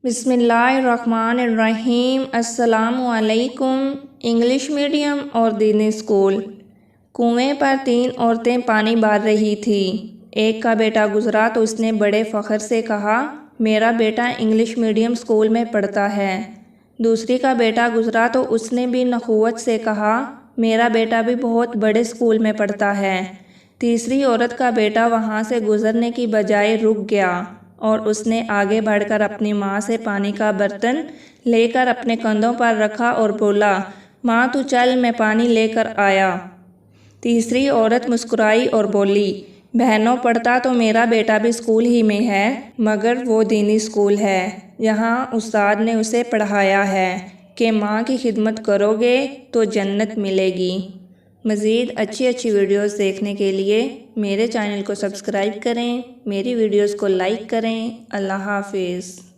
बिस्मिल्लाहिर्रहमानिर्रहीम। अस्सलामुअलैकुम। English medium और दीनी स्कूल। कुएं पर 3 औरतें पानी बार रही थी। एक का बेटा गुजरा तो उसने बड़े फ़ख्र से कहा, मेरा बेटा इंग्लिश मीडियम स्कूल में पढ़ता है। दूसरी का बेटा गुजरा तो उसने भी नखुवत से कहा, मेरा बेटा भी बहुत बड़े स्कूल में पढ़ता है। तीसरी औरत का बेटा वहाँ से गुजरने की बजाय रुक गया और उसने आगे बढ़कर अपनी माँ से पानी का बर्तन लेकर अपने कंधों पर रखा और बोला, माँ तू चल, मैं पानी लेकर आया। तीसरी औरत मुस्कुराई और बोली, बहनों, पढ़ता तो मेरा बेटा भी स्कूल ही में है, मगर वो दीनी स्कूल है। यहाँ उस्ताद ने उसे पढ़ाया है कि माँ की खिदमत करोगे तो जन्नत मिलेगी। मज़ीद अच्छी वीडियोस देखने के लिए मेरे चैनल को सब्सक्राइब करें, मेरी वीडियोस को लाइक करें। अल्लाह हाफिज़।